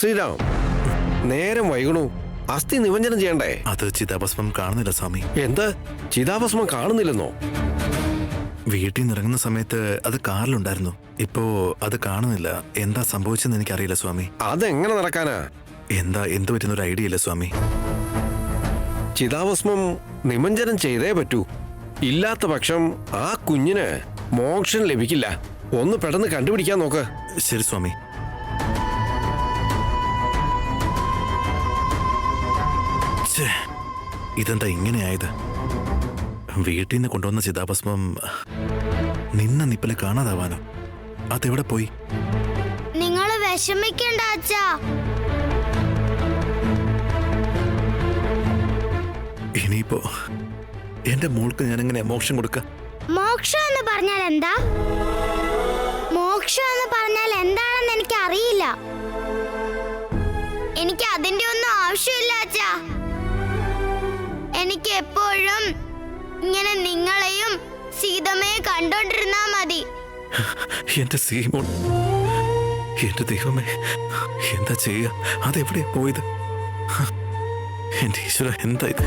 ശ്രീരാം, നേരം വൈകണു. അസ്ഥി നിമഞ്ജനം ചെയ്യണ്ടേ? അത് ചിതാഭസ്മം കാണുന്നില്ല സ്വാമി. എന്ത്? ചിതാഭസ്മം കാണുന്നില്ലെന്നോ? വീട്ടിൽ നിന്ന് ഇറങ്ങുന്ന സമയത്ത് അത് കാറിലുണ്ടായിരുന്നു. ഇപ്പോ അത് കാണുന്നില്ല. എന്താ സംഭവിച്ചെന്ന് എനിക്കറിയില്ല സ്വാമി. അതെങ്ങനെ നടക്കാനാ? എന്ത് പറ്റുന്നൊരു ഐഡിയ ഇല്ല സ്വാമി. ചിതാഭസ്മം നിമഞ്ജനം ചെയ്തേ പറ്റൂ. ഇല്ലാത്ത പക്ഷം ആ കുഞ്ഞിന് മോക്ഷം ലഭിക്കില്ല. ഒന്ന് പെട്ടെന്ന് കണ്ടുപിടിക്കാൻ നോക്ക്. ശരി സ്വാമി. ഇതെന്താ ഇങ്ങനെയായത്? വീട്ടിൽ നിന്ന് കൊണ്ടുവന്ന ചിതാഭസ്മം നിന്ന നിപ്പില് കാണാതാവാനോ? അതെവിടെ പോയി? നിങ്ങൾ വിഷമിക്കണ്ട അച്ഛാ. ഇനിയിപ്പോ എന്റെ മോൾക്ക് ഞാൻ എങ്ങനെ മോക്ഷം കൊടുക്ക? മോക്ഷം എന്ന് പറഞ്ഞാൽ എന്താ? മോക്ഷം എന്ന് പറഞ്ഞാൽ എന്താണെന്ന് എനിക്ക് അറിയില്ല. എനിക്ക് അതിന്റെ ഒന്നും ആവശ്യമില്ല അച്ഛാ. എനിക്ക് എപ്പോഴും ഇങ്ങനെ നിങ്ങളെയും സീതമ്മയെ കണ്ടോണ്ടിരുന്നാ മതി. എന്റെ സീമോൾ, എന്റെ ദൈവമേ, എന്താ ചെയ്യുക? അതെവിടെ പോയത്? എന്റെ ഈശ്വര, എന്താ ഇത്?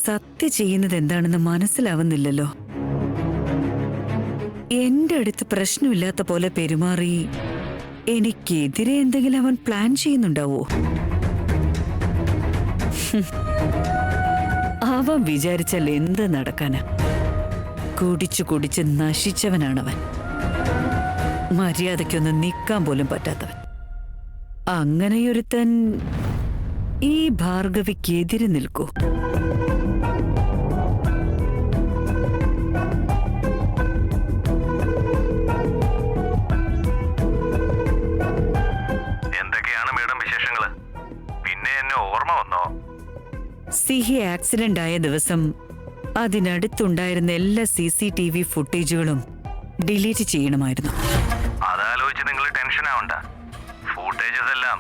സത്യ ചെയ്യുന്നത് എന്താണെന്ന് മനസ്സിലാവുന്നില്ലല്ലോ. എന്റെ അടുത്ത് പ്രശ്നമില്ലാത്ത പോലെ പെരുമാറി എനിക്കെതിരെ എന്തെങ്കിലും അവൻ പ്ലാൻ ചെയ്യുന്നുണ്ടാവോ? അവൻ വിചാരിച്ചാൽ എന്ത് നടക്കാനാ? കുടിച്ചു കുടിച്ച് നശിച്ചവനാണവൻ. മര്യാദയ്ക്കൊന്ന് നിൽക്കാൻ പോലും പറ്റാത്തവൻ. അങ്ങനെയൊരുത്തൻ ഈ ഭാർഗവിക്കെതിരെ നിൽക്കൂ? സിഹി ആക്സിഡന്റ് ആയ ദിവസം അതിനടുത്തുണ്ടായിരുന്ന എല്ലാ CCTV ഫുട്ടേജുകളും ഡിലീറ്റ് ചെയ്യണമായിരുന്നു. അതാലോചിച്ച് നിങ്ങൾ ടെൻഷൻ ആവണ്ട. ഫുട്ടേജസ് എല്ലാം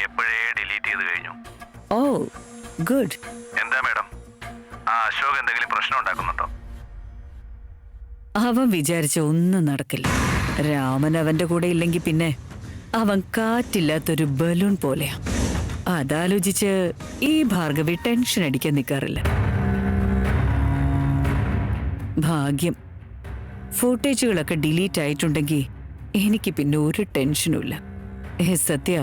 എപ്പോഴേ ഡിലീറ്റ് ചെയ്ത് കഴിഞ്ഞു. ഓ ഗുഡ്. എന്താ മേഡം, ആ അശോക് എന്തെങ്കിലും പ്രശ്നം ഉണ്ടാക്കുന്നുണ്ടോ? അവൻ വിചാരിച്ച ഒന്നും നടക്കില്ല. രാമൻ അവന്റെ കൂടെ ഇല്ലെങ്കിൽ പിന്നെ അവൻ കാറ്റില്ലാത്തൊരു ബലൂൺ പോലെയാ. അതാലോചിച്ച് ഈ ഭാർഗവി ടെൻഷൻ അടിക്കാൻ നിൽക്കാറില്ല. ഭാഗ്യം, ഫുട്ടേജുകളൊക്കെ ഡിലീറ്റ് ആയിട്ടുണ്ടെങ്കിൽ എനിക്ക് പിന്നെ ഒരു ടെൻഷനുമില്ല. സത്യ,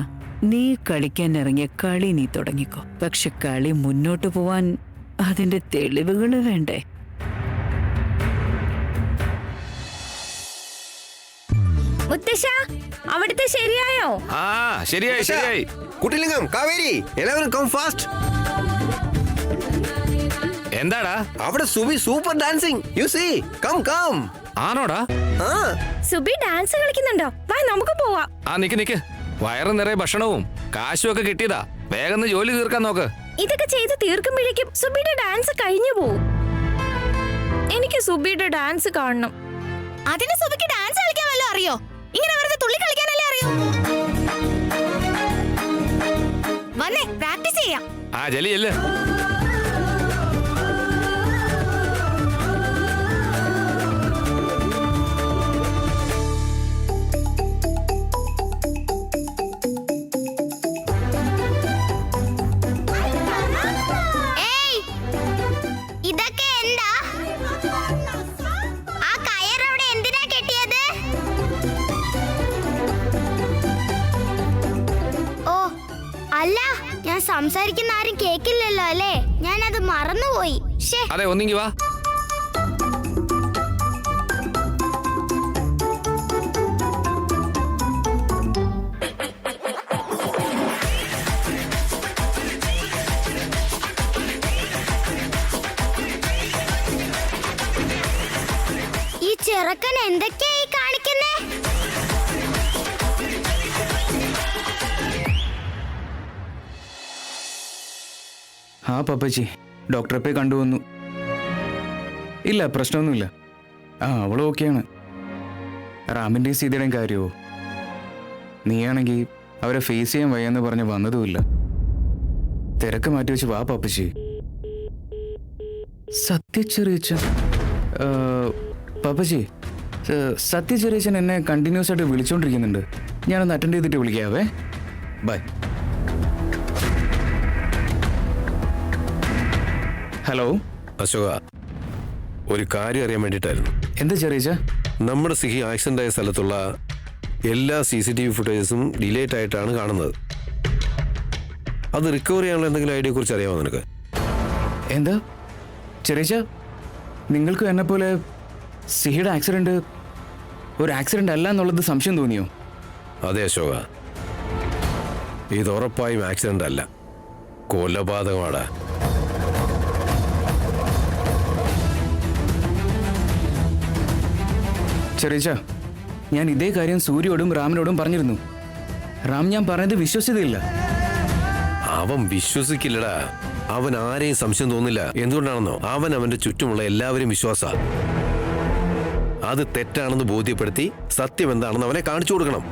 നീ കളിക്കാൻ ഇറങ്ങിയ കളി നീ തുടങ്ങിക്കോ. പക്ഷെ കളി മുന്നോട്ട് പോവാൻ അതിന്റെ തെളിവുകൾ വേണ്ടേ? മുത്തശ്ശ, അവിടുത്തെ ശരിയായോ? ആ ശരിയായി ശരിയായി. കുട്ടിലിംഗം, കാവേരി, എല്ലാവരും കം ഫാസ്റ്റ്. എന്താടാ അവിടെ Subi super dancing. You see, come come. ആണോടാ? ആ സുബി ഡാൻസ് കളിക്കുന്നുണ്ടോ? വാ നമുക്ക് പോവാം. ആ നിക്ക് വയറ് നിറയെ ഭക്ഷണവും കാശും ഒക്കെ കിട്ടിയതാ. വേഗം ജോലി തീർക്കാൻ നോക്ക്. ഇതൊക്കെ ചെയ്ത് തീർക്കുമ്പോഴേക്കും സുബിയുടെ ഡാൻസ് കഴിഞ്ഞു പോവും. എനിക്ക് സുബിയുടെ ഡാൻസ് കാണണം. അതിന് സുബിക്ക് ഡാൻസ് കളിക്കാൻ വല്ലതും അറിയോ? ഇങ്ങനെ വെറുതെ തുള്ളി കളിക്കാനല്ലേ അറിയോ? വന്നേ പ്രാക്ടീസ് ചെയ്യാം. ആ ജലി ചെല്ല്. ഏയ്, ഇതൊക്കെ എന്താ? ആ കയറവിടെ എന്തിനാ കെട്ടിയത്? ഓ അല്ല, ഞാൻ സംസാരിക്കുന്ന ആരും കേക്കില്ലല്ലോ അല്ലേ? ഞാനത് മറന്നുപോയി. ശ്ശേ. അതെ ഒന്നിങ്ങി വാ. ഈ ചെറുക്കൻ എന്തൊക്കെയായി കാണിക്കുന്നേ? ആ പപ്പച്ചി, ഡോക്ടറെ പോയി കണ്ടുവന്നു. ഇല്ല, പ്രശ്നമൊന്നുമില്ല. ആ അവളും ഓക്കെയാണ്. റാമിൻ്റെയും സീതയുടെയും കാര്യമോ? നീയാണെങ്കിൽ അവരെ ഫേസ് ചെയ്യാൻ വയ്യെന്ന് പറഞ്ഞ് വന്നതുമില്ല. തിരക്ക് മാറ്റി വെച്ച് വാ പപ്പച്ചി. സത്യച്ചെറിയച്ചൻ, പപ്പച്ചി, സത്യച്ചെറിയച്ചൻ എന്നെ കണ്ടിന്യൂസ് ആയിട്ട് വിളിച്ചോണ്ടിരിക്കുന്നുണ്ട്. ഞാനൊന്ന് അറ്റൻഡ് ചെയ്തിട്ട് വിളിക്കാവേ. ബൈ. ഹലോ അശോക, ഒരു കാര്യം അറിയാൻ വേണ്ടിയിട്ടായിരുന്നു. എന്താ ചെറിയച്ച? നമ്മുടെ സിഹി ആക്സിഡന്റ് ആയ സ്ഥലത്തുള്ള എല്ലാ CCTV ഫുട്ടേജസും ഡിലേറ്റ് ആയിട്ടാണ് കാണുന്നത്. അത് റിക്കവർ ചെയ്യാനുള്ള എന്തെങ്കിലും ഐഡിയയെ കുറിച്ച് അറിയാമോ നിനക്ക്? എന്താ ചെറിയച്ച, നിങ്ങൾക്കും എന്നെ പോലെ സിഹിയുടെ ആക്സിഡന്റ് ഒരു ആക്സിഡന്റ് അല്ല എന്നുള്ളത് സംശയം തോന്നിയോ? അതെ അശോക, ഇത് ഉറപ്പായും ആക്സിഡന്റ് അല്ല, കൊലപാതകമാണ്. ചെറിയച്ച, ഞാൻ ഇതേ കാര്യം സൂര്യയോടും റാമിനോടും പറഞ്ഞിരുന്നു. റാം ഞാൻ പറഞ്ഞത് വിശ്വസിച്ചില്ല. അവൻ വിശ്വസിക്കില്ലടാ. അവൻ ആരെയും സംശയം തോന്നില്ല. എന്തുകൊണ്ടാണെന്നോ, അവൻ അവന്റെ ചുറ്റുമുള്ള എല്ലാവരും വിശ്വാസ. അത് തെറ്റാണെന്ന് ബോധ്യപ്പെടുത്തി സത്യം എന്താണെന്ന് അവനെ കാണിച്ചു കൊടുക്കണം.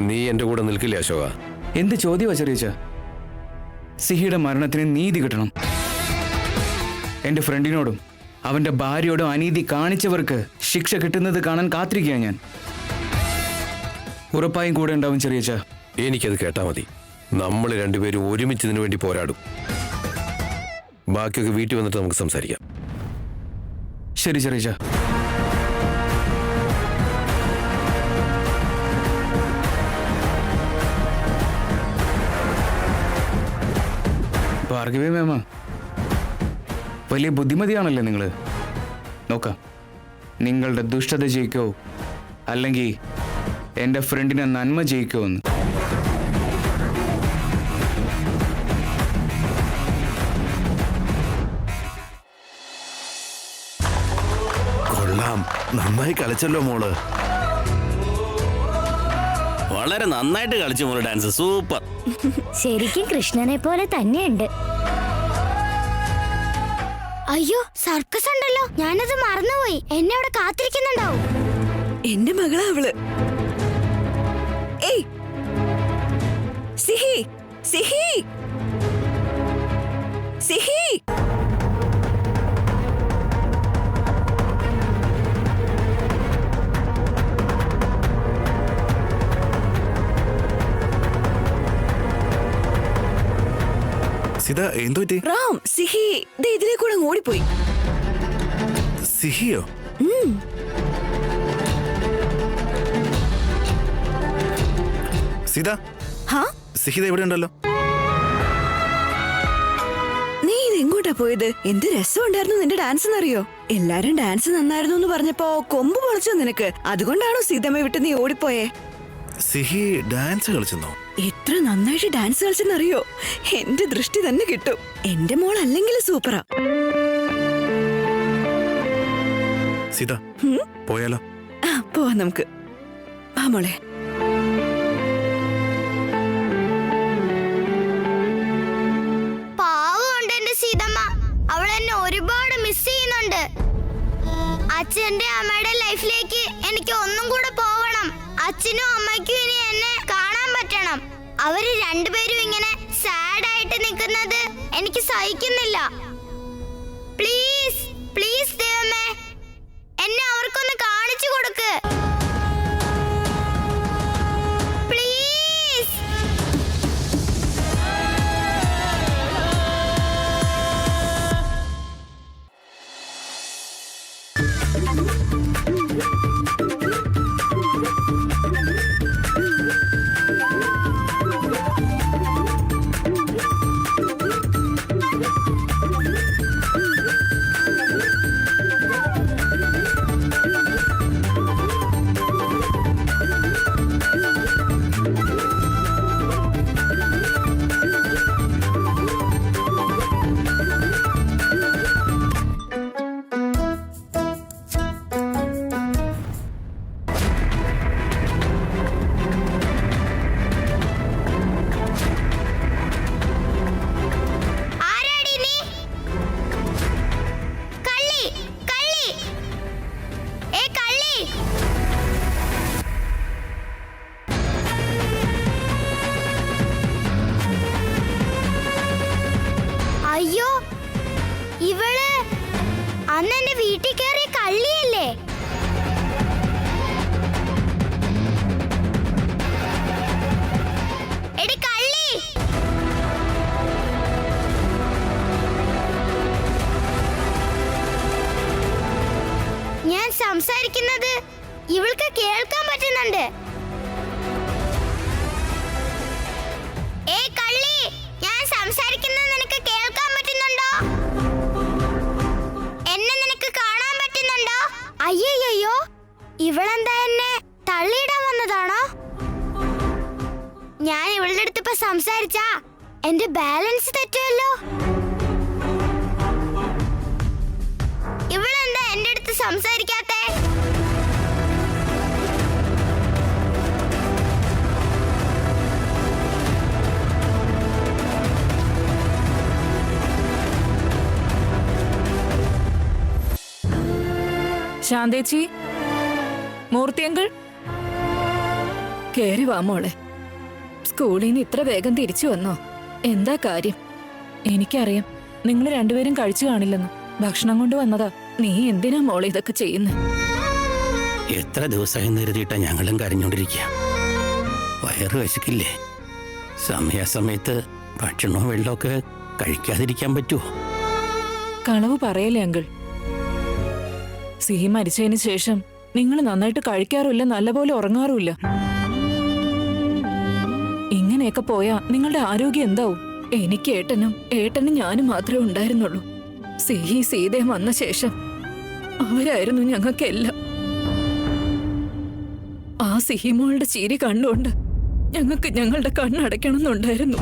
നീ എന്റെ കൂടെ നിൽക്കില്ലേ അശോക? എന്ത് ചോദ്യമാ ചെറിയച്ച? സിഹിയുടെ മരണത്തിന് നീതി കിട്ടണം. എന്റെ ഫ്രണ്ടിനോടും അവന്റെ ഭാര്യയോടും അനീതി കാണിച്ചവർക്ക് ശിക്ഷ കിട്ടുന്നത് കാണാൻ കാത്തിരിക്കുക ഞാൻ. ഉറപ്പായും കൂടെ ഉണ്ടാവും ചെറിയച്ച. എനിക്കത് കേട്ടാ മതി. നമ്മൾ രണ്ടുപേരും ഒരുമിച്ച് ഇതിനു വേണ്ടി പോരാടും. ബാക്കിയൊക്കെ വീട്ടിൽ വന്നിട്ട് നമുക്ക് സംസാരിക്കാം. ശരി ചെറിയച്ച. ഭാർഗവി മേമ, വലിയ ബുദ്ധിമതിയാണല്ലേ നിങ്ങള്. നോക്കാം, നിങ്ങളുടെ ദുഷ്ടത ജയിക്കോ അല്ലെങ്കിൽ എൻ്റെ ഫ്രണ്ടിനെ നന്മ ജയിക്കോ എന്ന്. കൊള്ളാം, നന്നായി കളിച്ചല്ലോ മോള്. വളരെ നന്നായിട്ട് കളിച്ചു മോള് ഡാൻസ്. സൂപ്പർ. ശരിക്കും കൃഷ്ണനെ പോലെ തന്നെയുണ്ട്. അയ്യോ, സർക്കസ് ഉണ്ടല്ലോ, ഞാനത് മറന്നുപോയി. എന്നെ അവിടെ കാത്തിരിക്കുന്നുണ്ടാവും. എന്റെ മകളാ അവള്. ഏയ് സിഹി, സിഹി, സിഹി. സിത, എന്തോ പറ്റി? റാം, സിഹി ദേ ഇതിലെ കൂടെ ഓടിപ്പോയി. സിഹിയോ? സീത, ഹാ സിഹിത ഇവിടെ ഉണ്ടല്ലോ. നീ ഇത് എങ്ങോട്ടാ പോയത്? എന്ത് രസമുണ്ടായിരുന്നു നിന്റെ ഡാൻസ് എന്നറിയോ? എല്ലാരും ഡാൻസ് നന്നായിരുന്നു എന്ന് പറഞ്ഞപ്പോ കൊമ്പ് പൊളിച്ചോ നിനക്ക്? അതുകൊണ്ടാണോ സീതമ്മ വിട്ട് നീ ഓടിപ്പോയേ? സിഹി ഡാൻസ് കളിച്ചെന്നോ? എത്ര നന്നായിട്ട് ഡാൻസ് കളിച്ചെന്നറിയോ? എന്റെ ദൃഷ്ടി തന്നെ കിട്ടും. എന്റെ മോൾ അല്ലെങ്കിൽ സൂപ്പറാ. സീത, പോയാലോ? ആ പോവാ നമുക്ക്. വാ മോളെ. പാവമുണ്ട് എന്റെ സീതമ്മ. അവൾ എന്നെ ഒരുപാട് മിസ് ചെയ്യുന്നുണ്ട്. അച്ഛന്റെ അമ്മയുടെ ലൈഫിലേക്ക് എനിക്ക് ഒന്നും കൂടെ പോവണം. അച്ഛനും അമ്മയ്ക്കും ഇനി എന്നെ കാണാൻ പറ്റണം. അവര് രണ്ടുപേരും ഇങ്ങനെ സാഡ് ആയിട്ട് നിൽക്കുന്നത് എനിക്ക് സഹിക്കുന്നില്ല. പ്ലീസ് പ്ലീസ് ദൈവമേ, എന്നെ അവർക്കൊന്ന് കാണിച്ചു കൊടുക്ക്. പ്ലീസ്. അയ്യോ, ഇവള് അന്ന് എന്റെ വീട്ടിൽ കയറിയ കള്ളിയല്ലേ? എടി കള്ളി! ഞാൻ സംസാരിക്കുന്നത് ഇവൾക്ക് കേൾക്കാൻ പറ്റുന്നുണ്ട്. ഏയ് കള്ളി, ഞാൻ സംസാരിക്കുന്നത് നിനക്ക് കേൾക്കാൻ പറ്റുന്നുണ്ടോ? എന്നെ നിനക്ക് കാണാൻ പറ്റുന്നുണ്ടോ? അയ്യോ, ഇവളെന്താ എന്നെ തള്ളിയിടാൻ വന്നതാണോ? ഞാൻ ഇവളുടെ അടുത്ത് ഇപ്പൊ സംസാരിച്ചാ എന്റെ ബാലൻസ് തെറ്റുമല്ലോ. ഇവളെന്താ എന്റെ അടുത്ത് സംസാരിക്കാത്തെ? ശാന്തേച്ചി, മൂർത്തിയങ്കിൾ, കേറി വാ മോളെ. സ്കൂളിൽ നിന്ന് ഇത്ര വേഗം തിരിച്ചു വന്നോ? എന്താ കാര്യം? എനിക്കറിയാം നിങ്ങൾ രണ്ടുപേരും കഴിച്ചു കാണില്ലെന്ന്. ഭക്ഷണം കൊണ്ട് വന്നതാ. നീ എന്തിനാ മോളെ ഇതൊക്കെ ചെയ്യുന്നത്? എത്ര ദിവസമായി കരുതിയിട്ടാ ഞങ്ങളും കരഞ്ഞോണ്ടിരിക്കുക. വയറ് വിശക്കില്ലേ? സമയാസമയത്ത് ഭക്ഷണവും വെള്ളമൊക്കെ കഴിക്കാതിരിക്കാൻ പറ്റുമോ? കളവ് പറയല്ലേ അങ്കിൾ. സിഹി മരിച്ചതിന് ശേഷം നിങ്ങൾ നന്നായിട്ട് കഴിക്കാറുമില്ല, നല്ലപോലെ ഉറങ്ങാറുമില്ല. ഇങ്ങനെയൊക്കെ പോയാ നിങ്ങളുടെ ആരോഗ്യം എന്താവും? എനിക്ക് ഏട്ടനും ഞാനും മാത്രമേ ഉണ്ടായിരുന്നുള്ളൂ. സിഹി സീതയും വന്ന ശേഷം അവരായിരുന്നു ഞങ്ങൾക്കെല്ലാം. ആ സിഹിമോളുടെ ചിരി കണ്ടുകൊണ്ട് ഞങ്ങൾക്ക് ഞങ്ങളുടെ കണ്ണടയ്ക്കണമെന്നുണ്ടായിരുന്നു.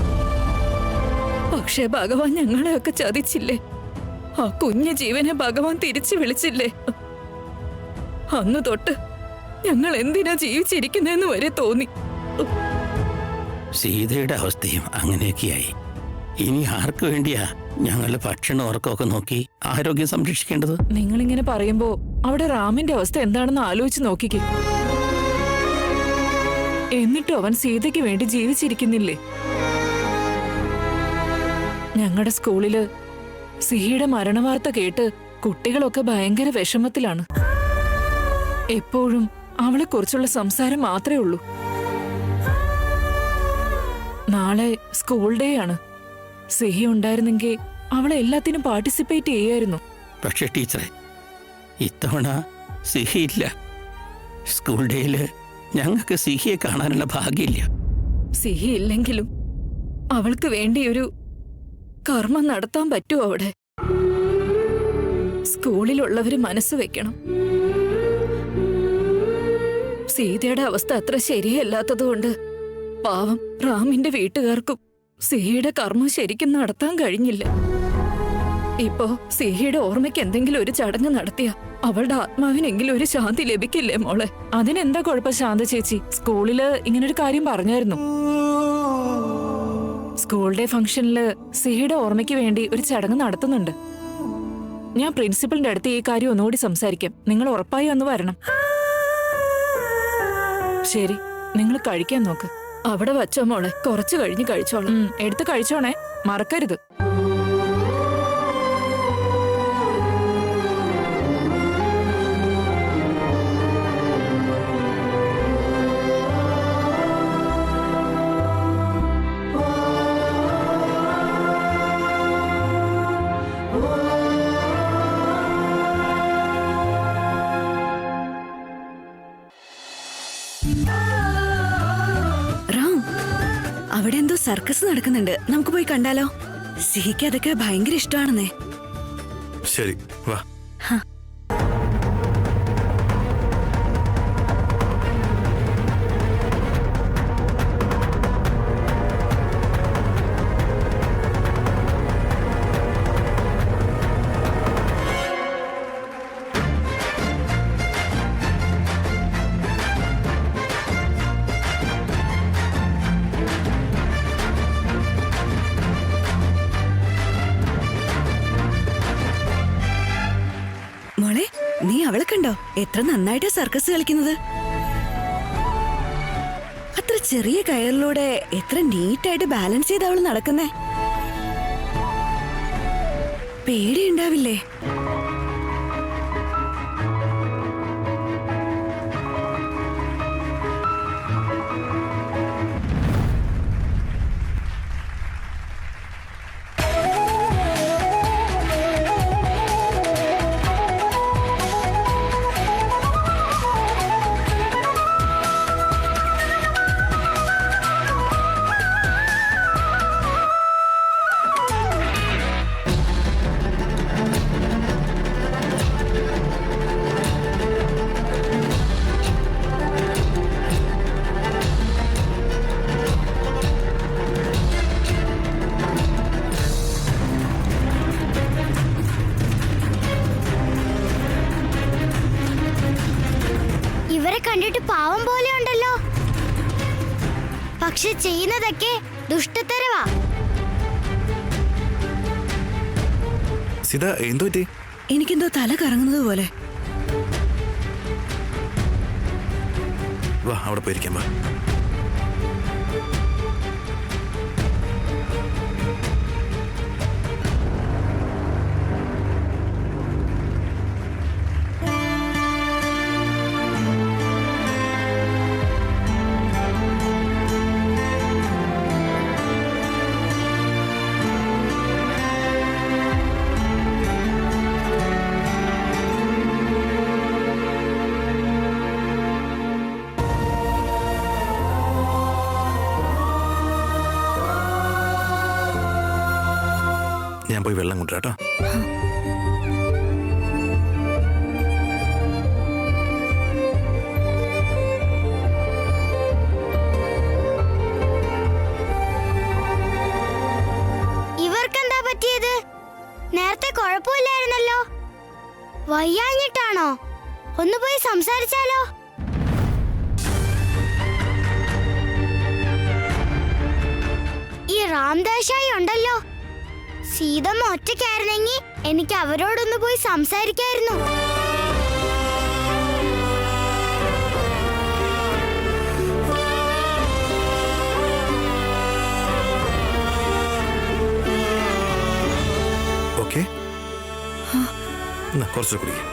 പക്ഷേ ഭഗവാൻ ഞങ്ങളെയൊക്കെ ചതിച്ചില്ലേ? ആ കുഞ്ഞു ജീവനെ ഭഗവാൻ തിരിച്ചു വിളിച്ചില്ലേ? അന്ന് തൊട്ട് ഞങ്ങൾ എന്തിനാ ജീവിച്ചിരിക്കുന്നതെന്ന് വരെ തോന്നി. സീതയുടെ അവസ്ഥയും അങ്ങനെയൊക്കെയായി. ഇനി ആർക്കു വേണ്ടിയാ ഞങ്ങളുടെ ഭക്ഷണം ഉറക്കമൊക്കെ നോക്കി ആരോഗ്യം സംരക്ഷിക്കേണ്ടത്? നിങ്ങളിങ്ങനെ പറയുമ്പോ അവിടെ റാമിന്റെ അവസ്ഥ എന്താണെന്ന് ആലോചിച്ച് നോക്കിക്കേ. എന്നിട്ടും അവൻ സീതയ്ക്ക് വേണ്ടി ജീവിച്ചിരിക്കുന്നില്ലേ? ഞങ്ങളുടെ സ്കൂളില് സിഹിയുടെ മരണവാർത്ത കേട്ട് കുട്ടികളൊക്കെ ഭയങ്കര വിഷമത്തിലാണ്. എപ്പോഴും അവളെ കുറിച്ചുള്ള സംസാരം മാത്രമേ ഉള്ളൂ. നാളെ സ്കൂൾ ഡേ ആണ്. സിഹി ഉണ്ടായിരുന്നെങ്കിൽ അവളെ എല്ലാത്തിനും പാർട്ടിസിപ്പേറ്റ് ചെയ്യായിരുന്നു. പക്ഷെ ടീച്ചറെ, ഇത്തവണ സിഹി ഇല്ല. സ്കൂൾ ഡേയില് ഞങ്ങൾക്ക് സിഹിയെ കാണാനുള്ള ഭാഗ്യമില്ല. സിഹി ഇല്ലെങ്കിലും അവൾക്ക് വേണ്ടി ഒരു കർമ്മം നടത്താൻ പറ്റുമോ അവിടെ? സ്കൂളിലുള്ളവര് മനസ്സ് വെക്കണം. സീതയുടെ അവസ്ഥ അത്ര ശരിയല്ലാത്തതുകൊണ്ട് പാവം റാമിന്റെ വീട്ടുകാർക്കും സിഹിയുടെ കർമ്മം ശരിക്കും നടത്താൻ കഴിഞ്ഞില്ല. ഇപ്പോ സിഹിയുടെ ഓർമ്മയ്ക്ക് എന്തെങ്കിലും ഒരു ചടങ്ങ് നടത്തിയ അവളുടെ ആത്മാവിനെങ്കിലും ഒരു ശാന്തി ലഭിക്കില്ലേ മോളെ? അതിനെന്താ കുഴപ്പം ശാന്ത ചേച്ചി? സ്കൂളില് ഇങ്ങനൊരു കാര്യം പറഞ്ഞായിരുന്നു. സ്കൂൾ ഡേ ഫംഗ്ഷനില് സിഹിയുടെ ഓർമ്മയ്ക്ക് വേണ്ടി ഒരു ചടങ്ങ് നടത്തുന്നുണ്ട്. ഞാൻ പ്രിൻസിപ്പലിന്റെ അടുത്ത് ഈ കാര്യം ഒന്നുകൂടി സംസാരിക്കാം. നിങ്ങൾ ഉറപ്പായി ഒന്ന് വരണം. ശരി, നിങ്ങൾ കഴിക്കാൻ നോക്ക്. അവിടെ വച്ചോ മോളെ, കുറച്ചു കഴിഞ്ഞ് കഴിച്ചോളാം. എടുത്ത് കഴിച്ചോണേ, മറക്കരുത്. റാം, അവിടെ എന്തോ സർക്കസ് നടക്കുന്നുണ്ട്. നമുക്ക് പോയി കണ്ടാലോ? സിഹിക്ക് അതൊക്കെ ഭയങ്കര ഇഷ്ടമാണെന്നേ. ശരി, വാ. മോളെ, നീ അവളെ കണ്ടോ? എത്ര നന്നായിട്ടാ സർക്കസ് കളിക്കുന്നത്. അത്ര ചെറിയ കയറിലൂടെ എത്ര നീറ്റായിട്ട് ബാലൻസ് ചെയ്ത് അവള് നടക്കുന്നേ. പേടിയുണ്ടാവില്ലേ? ഇവരെ കണ്ടിട്ട് പാവം പോലെ ഉണ്ടല്ലോ, പക്ഷെ ചെയ്യുന്നതൊക്കെ ദുഷ്ടത്തരവാ. സീത, എന്തോ പറ്റി? എനിക്കെന്തോ തല കറങ്ങുന്നത് പോലെ. വാ, അവിടെ പോയിരിക്കാം. വാ. ഞാൻ പോയി വെള്ളം കൊണ്ടുവരാട്ടോ. ഇവർക്കെന്താ പറ്റിയത്? നേരത്തെ കുഴപ്പമില്ലായിരുന്നല്ലോ. വയ്യാഞ്ഞിട്ടാണോ? ഒന്ന് പോയി സംസാരിച്ചാലോ? ഈ രാംദാസായി ഉണ്ടല്ലോ, സീതമ്മ ഒറ്റയ്ക്കായിരുന്നെങ്കിൽ എനിക്ക് അവരോടൊന്ന് പോയി സംസാരിക്കായിരുന്നു. ഓക്കെ, കുറച്ച് കുടിക്കാം.